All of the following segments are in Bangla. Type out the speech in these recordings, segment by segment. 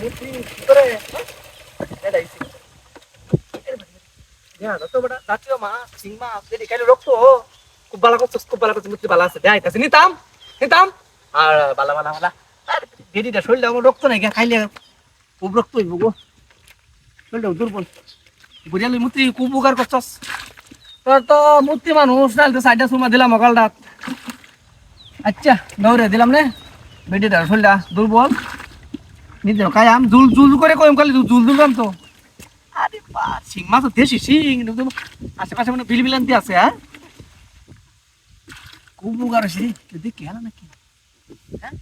বুদ্ধি কি করে এটাইছি হ্যাঁ তো বড় দাঁতিও মা সিংমা যদি কালে রক্ত খুব ভালো করছিস মুক্তি ভালো আছে দেখাইতাছি নিতাম নিতাম আর বালা বালা বালা আর দেরিটা শরীরটা আমার রক্ত নাই খাইলে খুব রক্ত হইব গো শরীরটা দুর্বল বুঝা লই মুক্তি খুব উপকার করছস তোর তো মুক্তি মানুষ নাহলে তো সাইডটা সুমা দিলাম অকাল রাত আচ্ছা দৌড়ে দিলাম রে বেটিটা শরীরটা দুর্বল নিতে খাই আম জুল জুল করে কইম খালি জুল জুললাম তো আরে বা সিং মাছ তো দেশি সিং আশেপাশে মানে বিলবিলান্তি আছে হ্যাঁ খুব উপকার আছে দেখি হ্যাঁ নাকি হ্যাঁ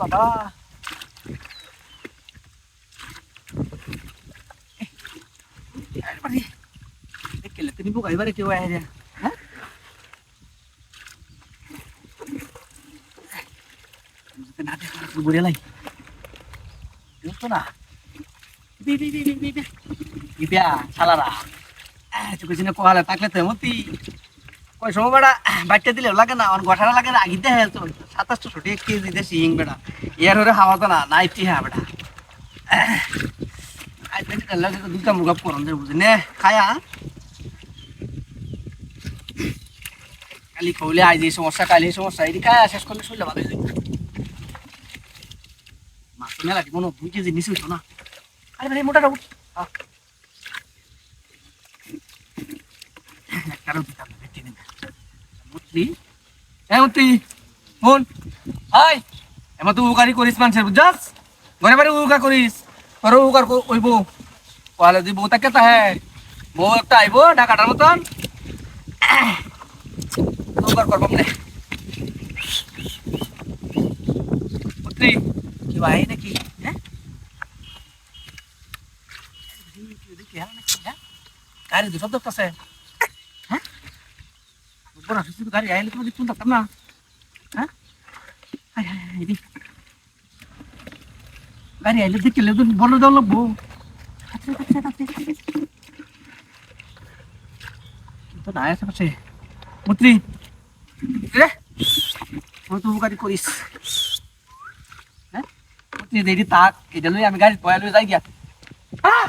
বাবা দেখলে তুমি বুক এবারে কেউ আয় রে হ্যাঁ না দেখো বুড়ে লাই তো না বিয়া শালারা তুই কিছু না কোহালে থাকলে তো মতি কই সময় বেড়া বাচ্চা দিলে লাগে না আমার গঠাটা লাগে না আগিতে হ্যাঁ তো 2700 কেজি দেশি হিং বেড়া এর হরে হাওয়া তো না নাইটি হ্যাঁ বেড়া আজ বেটি লাগে তো দুটা মুগা পরন দে বুঝি নে খায়া কালি কইলে আজ এই সমস্যা কালি এই সমস্যা এই খায়া শেষ করলে শুইলা ভালো হয়ে যাবে মাছ মেলা কি কোনো 2 কেজি নিচে হইতো না আরে ভাই মোটাটা উঠ কারো দিতাম না বেটি নেন মুতলি মুতলি ফোন হাই এমন তুই উকারি করিস মানুষের বুঝছস ঘরে বাড়ি উকা করিস তোর উকার কইব পয়লা দি বউ তাকে তা হ্যাঁ বউ একটা আইব ঢাকাটার মতন উকার করবো মানে মুতলি কি ভাই নাকি হ্যাঁ গাড়ি দুটো দোকাছে হ্যাঁ বড় সুস্থ গাড়ি আইলে তুমি দেখুন থাকতাম না হ্যাঁ হাই হাই হাই দি গাড়ি আইলে দেখলে তো বড় দাও লাগবো তো না আছে পাশে মন্ত্রী রে তুই গাড়ি করিস হ্যাঁ মন্ত্রী দেরি তাক এটা লই আমি গাড়ি পয়া লই যাই গিয়া হ্যাঁ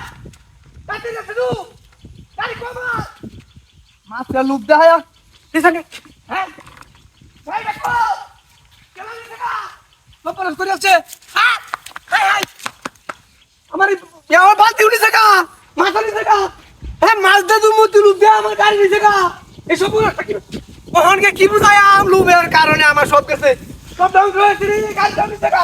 কাটে না শুধু গাড়ি কমা মাছটা লুপ দেয়া দিছানি হ্যাঁ ভাই দেখো কেন দিছকা বাপাস করে আছে হ্যাঁ হাই হাই আমার আমার বালতি উঠেছে কা মাছ উঠেছে কা হ্যাঁ মাছ দে তুই মুতি লুপ দে আমার গাড়ি দিছে কা এসব পুরোটা কি ওখানকে কি বুঝায় আম লুপের কারণে আমার সব গেছে সব ধ্বংস হয়েছে রে গাড়ি দিছে কা